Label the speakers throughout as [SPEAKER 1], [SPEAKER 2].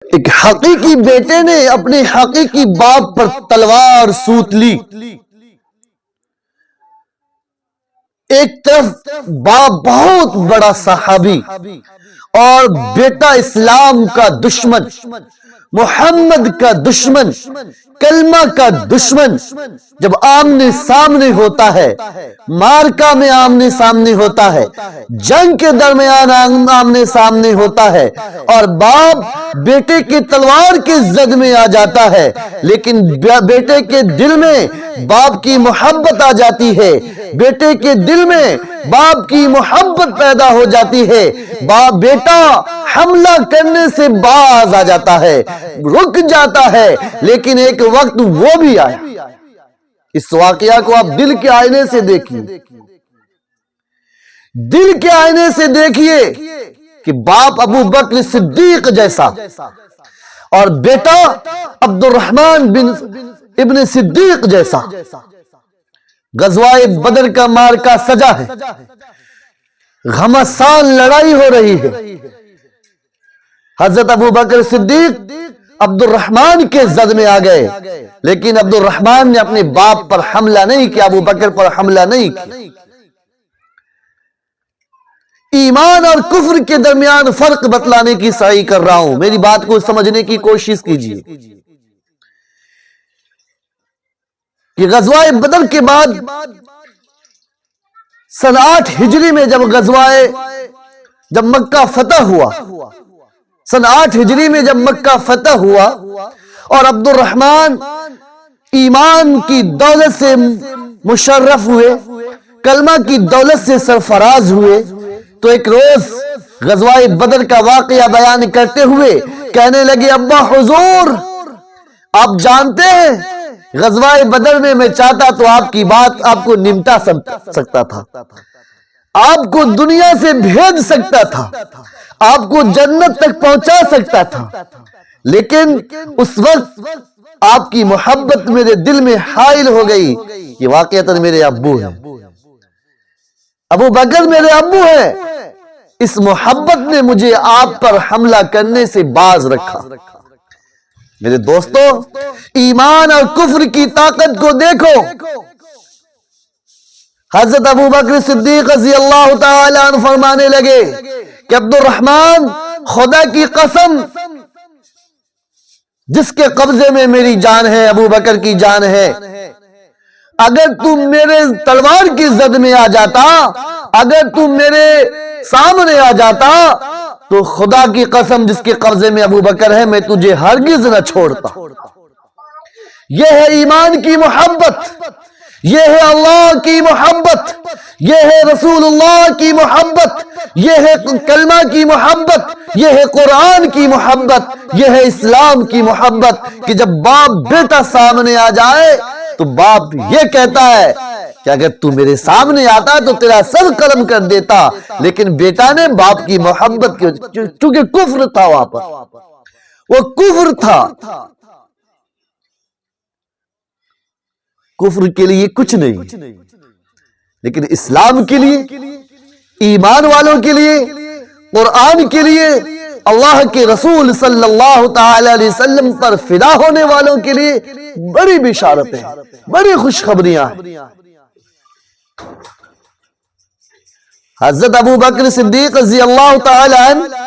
[SPEAKER 1] ایک حقیقی بیٹے نے اپنے حقیقی باپ پر تلوار سوت لی. ایک طرف باپ بہت بڑا صحابی اور بیٹا اسلام کا دشمن، محمد کا دشمن، کلمہ کا دشمن جب آمنے سامنے ہوتا ہے، مارکا میں آمنے سامنے ہوتا ہے، جنگ کے درمیان آمنے سامنے ہوتا ہے، اور باپ بیٹے کی تلوار کے زد میں آ جاتا ہے، لیکن بیٹے کے دل میں باپ کی محبت آ جاتی ہے، بیٹے کے دل میں باپ کی محبت پیدا ہو جاتی ہے، بیٹا حملہ کرنے سے باز آ جاتا ہے، رک جاتا ہے، لیکن ایک وقت وہ بھی آیا. اس واقعہ کو آپ دل کے آئینے سے دیکھیے، دل کے آئینے سے دیکھیے کہ باپ ابو بکر صدیق جیسا اور بیٹا عبد الرحمن بن ابن صدیق جیسا. غزوہ بدر کا مارکا سجا ہے، گھمسان لڑائی ہو رہی ہے. حضرت ابو بکر صدیق عبد الرحمن کے زد میں آ گئے، لیکن عبد الرحمن نے اپنے باپ پر حملہ نہیں کیا، ابو بکر پر حملہ نہیں کیا. ایمان اور کفر کے درمیان فرق بتلانے کی سعی کر رہا ہوں، میری بات کو سمجھنے کی کوشش کیجیے کہ غزوہ بدر کے بعد سن 8 ہجری میں جب مکہ فتح ہوا، سن 8 ہجری میں جب مکہ فتح ہوا اور عبد الرحمن ایمان کی دولت سے مشرف ہوئے، کلمہ کی دولت سے سرفراز ہوئے، تو ایک روز غزوہ بدر کا واقعہ بیان کرتے ہوئے کہنے لگے، ابا حضور آپ جانتے ہیں غزوہ بدر میں چاہتا تو آپ کی بات آپ کو نمٹا سکتا تھا، آپ کو دنیا سے بھیج سکتا تھا، آپ کو جنت تک پہنچا سکتا تھا، لیکن اس وقت آپ کی محبت میرے دل میں حائل ہو گئی. یہ واقعتاً میرے ابو ہیں، ابو بکر میرے ابو ہیں، اس محبت نے مجھے آپ پر حملہ کرنے سے باز رکھا. میرے دوستو، ایمان اور کفر کی طاقت کو دیکھو. حضرت ابو بکر صدیق رضی اللہ تعالیٰ عنہ فرمانے لگے کہ عبد الرحمن خدا کی قسم جس کے قبضے میں میری جان ہے، ابو بکر کی جان ہے، اگر تم میرے تلوار کی زد میں آ جاتا، اگر تم میرے سامنے آ جاتا، تو خدا کی قسم جس کے قبضے میں ابو بکر ہے میں تجھے ہرگز نہ چھوڑتا. یہ ہے ایمان کی محبت، یہ ہے اللہ کی محبت، یہ ہے رسول اللہ کی محبت، یہ ہے کلمہ کی محبت، یہ ہے قرآن کی محبت، یہ ہے اسلام کی محبت کہ جب باپ بیٹا سامنے آ جائے تو باپ یہ کہتا ہے کہ اگر تو میرے سامنے آتا تو تیرا سر قلم کر دیتا، لیکن بیٹا نے باپ کی محبت چونکہ کفر تھا، وہاں پر وہ کفر تھا، کفر کے لیے کچھ نہیں، لیکن اسلام کے لیے، ایمان والوں کے لیے، قرآن کے لیے، اللہ کے رسول صلی اللہ تعالی علیہ وسلم پر فدا ہونے والوں کے لیے بڑی بشارتیں، بڑی خوشخبریاں ہیں. حضرت ابو بکر صدیق رضی اللہ تعالی عنہ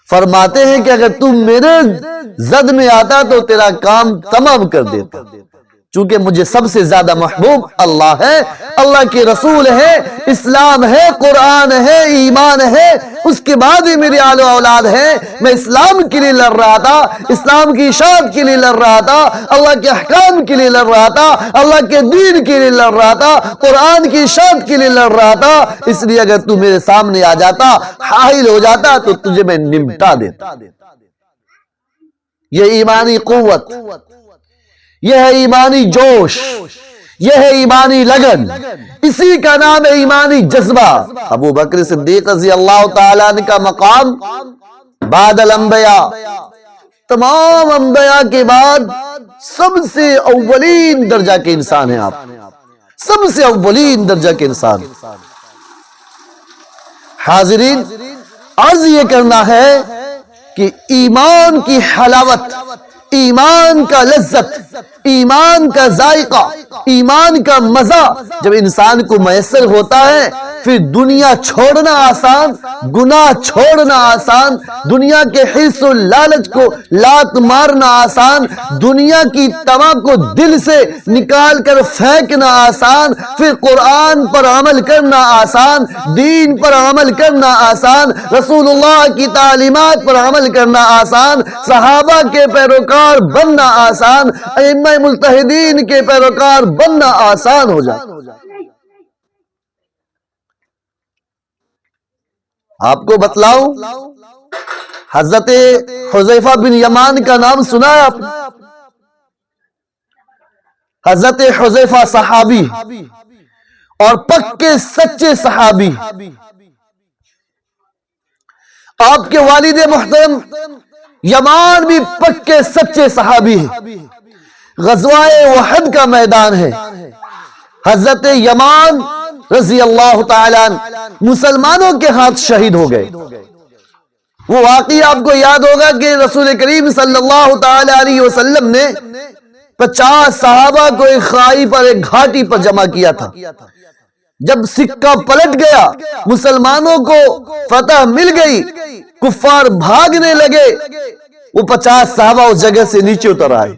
[SPEAKER 1] فرماتے ہیں کہ اگر تم میرے زد میں آتا تو تیرا کام تمام کر دیتا، چونکہ مجھے سب سے زیادہ محبوب اللہ ہے، اللہ کے رسول ہے، اسلام ہے، قرآن ہے، ایمان ہے، اس کے بعد ہی میری آل و اولاد ہے. میں اسلام کے لیے لڑ رہا تھا، اسلام کی اشاعت کے لیے لڑ رہا تھا، اللہ کے احکام کے لیے لڑ رہا تھا، اللہ کے دین کے لیے لڑ رہا تھا، قرآن کی اشاعت کے لیے لڑ رہا تھا. اس لیے اگر تو میرے سامنے آ جاتا، حائل ہو جاتا، تو تجھے میں نمٹا دیتا. یہ ایمانی قوت، یہ ہے ایمانی جوش، یہ ہے ایمانی لگن، اسی کا نام ہے ایمانی جذبہ. ابو بکر صدیق رضی اللہ تعالیٰ عنہ کا مقام بعد الانبیاء، تمام انبیاء کے بعد سب سے اولین درجہ کے انسان ہیں آپ، سب سے اولین درجہ کے انسان. حاضرین، عرض یہ کرنا ہے کہ ایمان کی حلاوت، ایمان کا لذت، ایمان کا ذائقہ، ایمان کا مزہ جب انسان کو میسر ہوتا ہے، پھر دنیا چھوڑنا آسان، گناہ چھوڑنا آسان، دنیا کے حرص و لالچ کو لات مارنا آسان، دنیا کی تما کو دل سے نکال کر پھینکنا آسان، پھر قرآن پر عمل کرنا آسان، دین پر عمل کرنا آسان، رسول اللہ کی تعلیمات پر عمل کرنا آسان، صحابہ کے پیروکار بننا آسان، ائمہ مجتہدین کے پیروکار بننا آسان ہو جاتا۔ آپ کو بتلاؤں، حضرت حذیفہ بن یمان کا نام سنا ہے آپ نے؟ حضرت حذیفہ صحابی اور پکے سچے صحابی، آپ کے والد محترم یمان بھی پکے سچے صحابی ہیں۔ غزوہ احد کا میدان ہے، حضرت یمان رضی اللہ تعالیٰ عنہ مسلمانوں کے ہاتھ شہید ہو گئے۔ وہ واقعی آپ کو یاد ہوگا کہ رسول کریم صلی اللہ تعالیٰ علیہ وسلم نے 50 صحابہ کو ایک خائی پر، ایک گھاٹی پر جمع کیا تھا۔ جب سکہ پلٹ گیا، مسلمانوں کو فتح مل گئی، کفار بھاگنے لگے، وہ 50 صحابہ اس جگہ سے نیچے اتر آئے،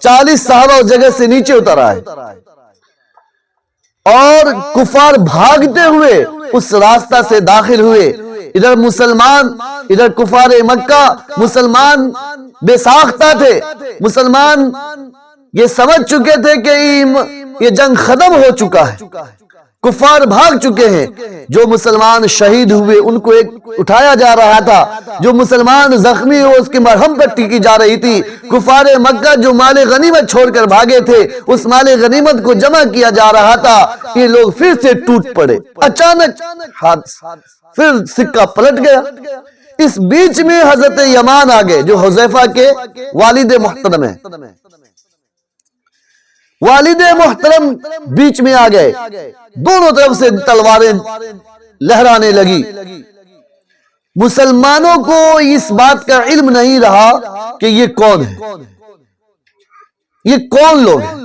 [SPEAKER 1] 40 صحابہ اس جگہ سے نیچے اتر آئے، اور کفار بھاگتے ہوئے اس راستہ سے داخل ہوئے۔ ادھر مسلمان، ادھر کفار مکہ، مسلمان بے ساختہ تھے، مسلمان یہ سمجھ چکے تھے کہ یہ جنگ ختم ہو چکا ہے، کفار بھاگ چکے ہیں۔ جو مسلمان شہید ہوئے ان کو ایک اٹھایا جا رہا تھا، جو مسلمان زخمی ہو اس کی مرہم پٹی کی جا رہی تھی، کفار مکہ جو مال غنیمت چھوڑ کر بھاگے تھے اس مال غنیمت کو جمع کیا جا رہا تھا۔ یہ لوگ پھر سے ٹوٹ پڑے، اچانک پھر سکہ پلٹ گیا۔ اس بیچ میں حضرت یمان آگئے جو حذیفہ کے والد محترم ہیں، والد محترم بیچ میں آ گئے، دونوں طرف سے تلواریں لہرانے لگی۔ مسلمانوں کو اس بات کا علم نہیں رہا کہ یہ کون ہے، یہ کون لوگ ہیں،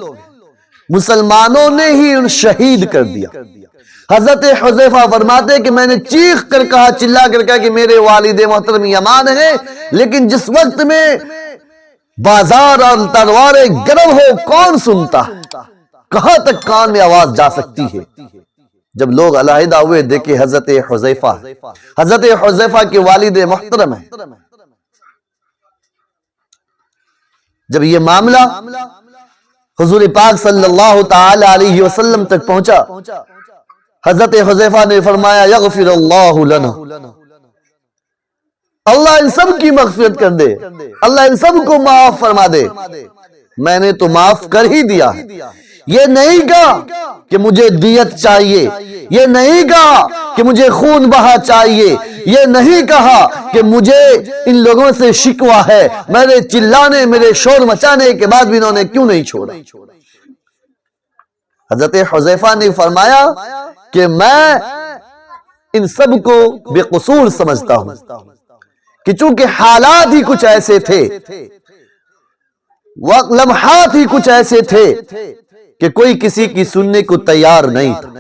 [SPEAKER 1] مسلمانوں نے ہی ان شہید کر دیا۔ حضرت حذیفہ فرماتے کہ میں نے چیخ کر کہا، چلا کر کہا کہ میرے والد محترم یمان ہیں، لیکن جس وقت میں بازار اور تلواریں گرم ہو کون سنتا، کہاں تک کان میں آواز جا سکتی ہے۔ جب لوگ علیحدہ ہوئے دیکھے حضرت حذیفہ کے والد محترم ہیں۔ جب یہ معاملہ حضور پاک صلی اللہ تعالی علیہ وسلم تک پہنچا، حضرت حذیفہ نے فرمایا یغفر اللہ لنا، اللہ ان سب کی مغفرت کر دے، اللہ ان سب کو معاف فرما دے۔ میں نے تو معاف کر ہی دیا ہے، یہ نہیں کہا کہ مجھے دیت چاہیے، یہ نہیں کہا کہ مجھے خون بہا چاہیے، یہ نہیں کہا کہ مجھے ان لوگوں سے شکوہ ہے، میرے چلانے، میرے شور مچانے کے بعد بھی انہوں نے کیوں نہیں چھوڑا۔ حضرت حذیفہ نے فرمایا کہ میں ان سب کو بے قصور سمجھتا ہوں، کہ چونکہ حالات ہی کچھ ایسے تھے، وقت لمحات ہی کچھ ایسے تھے کہ کوئی کسی کی سننے کو تیار نہیں تھا،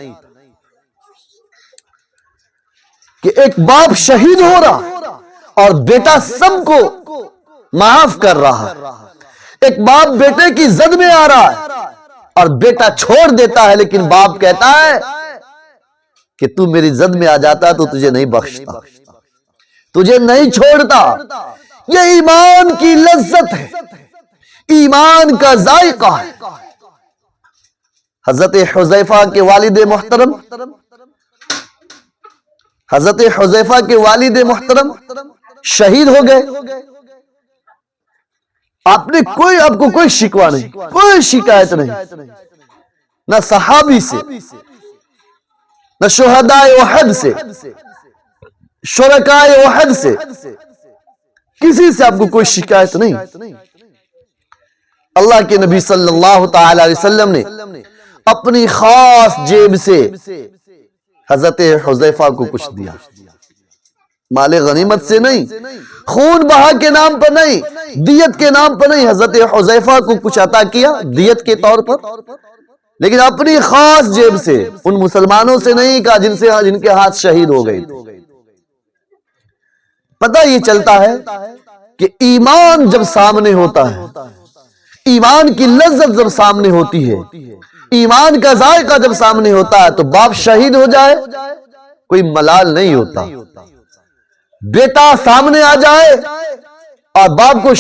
[SPEAKER 1] کہ ایک باپ شہید ہو رہا اور بیٹا سب کو معاف کر رہا، ایک باپ بیٹے کی زد میں آ رہا ہے اور بیٹا چھوڑ دیتا ہے، لیکن باپ کہتا ہے کہ تو میری زد میں آ جاتا تو تجھے نہیں بخشتا، تجھے نہیں چھوڑتا۔ یہ ایمان کی لذت ہے، ایمان کا ذائقہ ہے۔ حضرت حذیفہ کے والد محترم، حضرت حذیفہ کے والد محترم شہید ہو گئے۔ آپ کو کوئی شکوہ نہیں، کوئی شکایت نہیں، نہ صحابی سے، نہ شہداء احد سے، شرکاء احد سے، کسی سے آپ کو کوئی شکایت نہیں۔ اللہ کے نبی صلی اللہ تعالی علیہ وسلم نے اپنی خاص جیب سے حضرت حذیفہ کو کچھ دیا، مال غنیمت سے نہیں، خون بہا کے نام پر نہیں، دیت کے نام پر نہیں. حضرت حذیفہ کو کچھ عطا کیا دیت کے طور پر، لیکن اپنی خاص جیب سے، ان مسلمانوں سے نہیں کہا جن کے ہاتھ شہید ہو گئے. پتہ یہ چلتا ہے کہ ایمان جب سامنے ہوتا ہے، ایمان کی لذت جب سامنے ہوتی ہے، ایمان کا ذائقہ جب سامنے ہوتا ہے، تو باپ شہید ہو جائے کوئی ملال نہیں ہوتا. بیٹا سامنے آ جائے اور باپ کو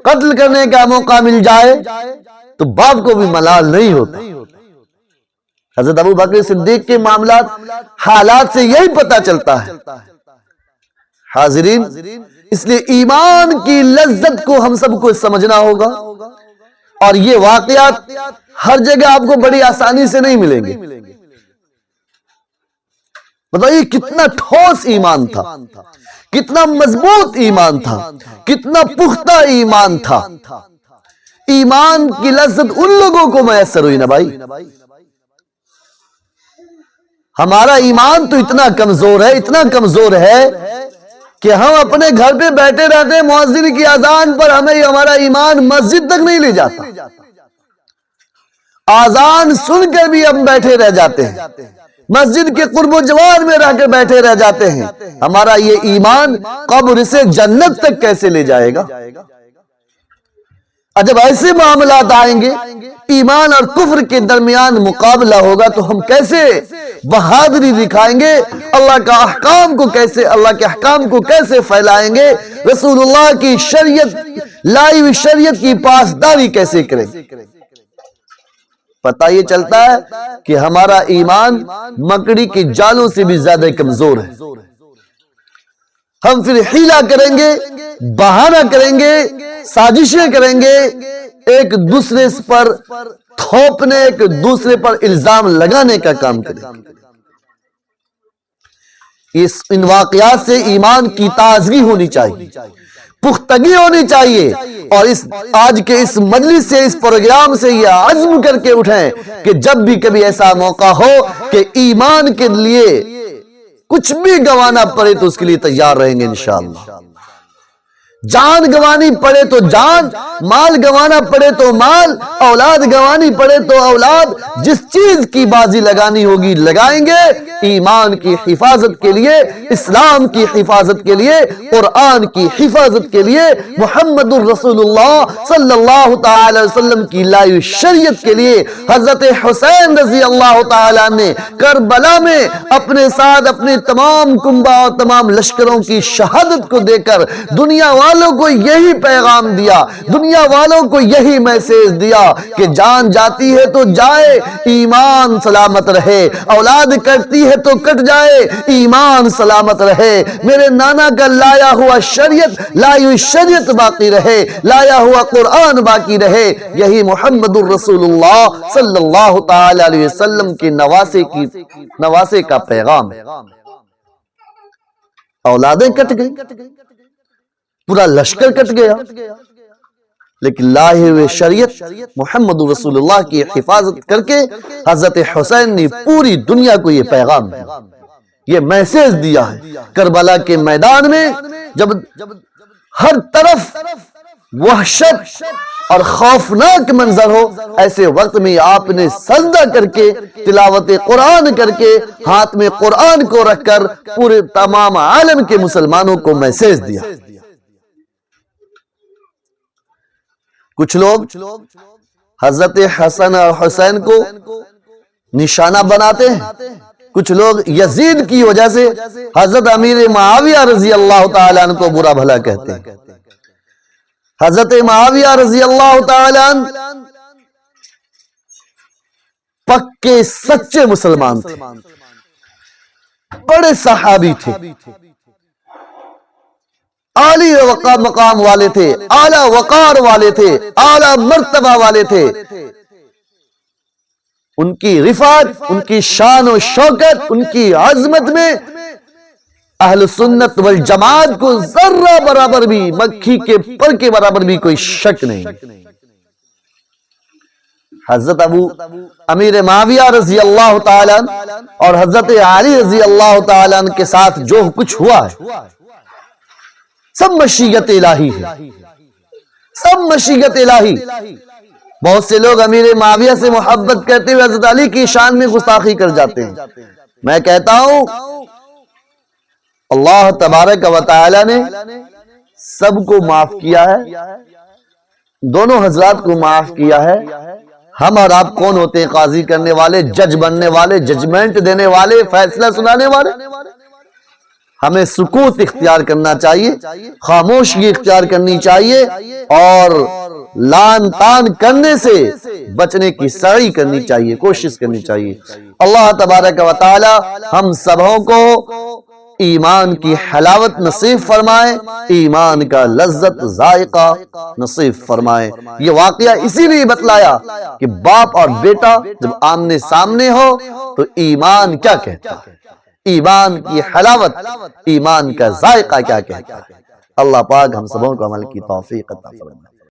[SPEAKER 1] قتل کرنے کا موقع مل جائے تو باپ کو بھی ملال نہیں ہوتا. حضرت ابو بکر صدیق کے معاملات، حالات سے یہی پتہ چلتا ہے. حاضرین، اس لیے ایمان کی لذت کو ہم سب کو سمجھنا ہوگا، اور یہ واقعات ہر جگہ آپ کو بڑی آسانی سے نہیں ملیں گے. بتائیے کتنا ٹھوس ایمان تھا، کتنا مضبوط ایمان تھا، کتنا پختہ ایمان تھا. ایمان کی لذت ان لوگوں کو میسر ہوئی نا بھائی. ہمارا ایمان تو اتنا کمزور ہے، اتنا کمزور ہے کہ ہم اپنے گھر پہ بیٹھے رہتے ہیں، مؤذن کی اذان پر ہمارا ایمان مسجد تک نہیں لے جاتا. اذان سن کر بھی ہم بیٹھے رہ جاتے ہیں، مسجد کے قرب و جوار میں رہ کر بیٹھے رہ جاتے ہیں. ہمارا یہ ایمان قبر سے جنت تک کیسے لے جائے گا؟ جب ایسے معاملات آئیں گے، ایمان اور کفر کے درمیان مقابلہ ہوگا، تو ہم کیسے بہادری دکھائیں گے؟ اللہ کے احکام کو کیسے پھیلائیں گے؟ رسول اللہ کی شریعت، لائی ہوئی شریعت کی پاسداری کیسے کریں؟ پتہ یہ چلتا ہے کہ ہمارا ایمان مکڑی کے جالوں سے بھی زیادہ کمزور ہے. ہم پھر حیلہ کریں گے، بہانہ کریں گے، سازشیں کریں گے، ایک دوسرے پر تھوپنے، ایک دوسرے پر الزام لگانے کا کام کریں گے. ان واقعات سے ایمان کی تازگی ہونی چاہیے، پختگی ہونی چاہیے، اور آج کے اس مجلس سے، اس پروگرام سے یہ عزم کر کے اٹھیں کہ جب بھی کبھی ایسا موقع ہو کہ ایمان کے لیے کچھ بھی گوانا پڑے تو اس کے لیے تیار رہیں گے انشاءاللہ. جان گوانی پڑے تو جان، مال گوانا پڑے تو مال، اولاد گوانی پڑے تو اولاد، جس چیز کی بازی لگانی ہوگی لگائیں گے، ایمان کی حفاظت کے لیے، اسلام کی حفاظت کے لیے، قرآن کی حفاظت کے لیے، محمد الرسول اللہ صلی اللہ تعالی وسلم کی لائی شریعت کے لیے. حضرت حسین رضی اللہ تعالیٰ نے کربلا میں اپنے ساتھ اپنے تمام کنبہ اور تمام لشکروں کی شہادت کو دے کر دنیا والوں کو یہی پیغام دیا، دنیا والوں کو یہی میسیج دیا کہ جان جاتی ہے تو جائے، ایمان سلامت رہے، اولاد کٹتی ہے تو کٹ جائے، ایمان سلامت رہے، میرے نانا کا لایا ہوا شریعت، لائی ہوئی شریعت باقی رہے، لایا ہوا قرآن باقی رہے. یہی محمد الرسول اللہ صلی اللہ تعالی علیہ وسلم کے نواسے کا پیغام ہے. اولادیں کٹ گئی، پورا لشکر کٹ گیا، لیکن لائے ہوئے شریعت محمد رسول اللہ کی حفاظت کر کے حضرت حسین نے پوری دنیا کو یہ پیغام دیا، یہ میسیج دیا ہے. کربلا کے میدان میں جب ہر طرف وحشت اور خوفناک منظر ہو، ایسے وقت میں آپ نے سجدہ کر کے، تلاوت قرآن کر کے، ہاتھ میں قرآن کو رکھ کر پورے تمام عالم کے مسلمانوں کو میسیج دیا. کچھ لوگ حضرت حسن اور حسین کو نشانہ بناتے ہیں، کچھ لوگ یزید کی وجہ سے حضرت امیر معاویہ رضی اللہ تعالیٰ عنہ کو برا بھلا کہتے ہیں. حضرت معاویہ رضی اللہ تعالیٰ عنہ پکے سچے مسلمان تھے، بڑے صحابی تھے، عالی مقام والے تھے، اعلیٰ وقار والے تھے، اعلیٰ مرتبہ والے تھے. ان کی رفعت، ان کی شان و شوکت، ان کی عظمت میں اہل سنت والجماعت کو ذرہ برابر بھی، مکھی کے پر کے برابر بھی کوئی شک نہیں. حضرت ابو امیر معاویہ رضی اللہ تعالیٰ اور حضرت علی رضی اللہ تعالیٰ کے ساتھ جو کچھ ہوا ہے سب مشیت الہی ہے، سب مشیت الہی۔ بہت سے لوگ امیر معاویہ سے محبت کرتے ہوئے حضرت علی کی شان میں گستاخی کر جاتے ہیں۔ میں کہتا ہوں اللہ تبارک و تعالی نے سب کو معاف کیا ہے، دونوں حضرات کو معاف کیا ہے۔ ہم اور آپ کون ہوتے ہیں قاضی کرنے والے، جج بننے والے، ججمنٹ دینے والے، فیصلہ سنانے والے؟ ہمیں سکوت اختیار کرنا چاہیے، خاموشی اختیار کرنی چاہیے، اور لان تان کرنے سے بچنے کی سعی کرنی چاہیے، کوشش کرنی چاہیے۔ اللہ تبارک و تعالی ہم سبوں کو ایمان کی حلاوت نصیب فرمائے، ایمان کا لذت ذائقہ نصیب فرمائے۔ یہ واقعہ اسی لیے بتلایا کہ باپ اور بیٹا جب آمنے سامنے ہو تو ایمان کیا کہتا ہے، ایمان کی حلاوت، ایمان کا ذائقہ کیا کہتا ہے۔ اللہ پاک ہم سبوں کو عمل کی توفیق عطا فرمائے۔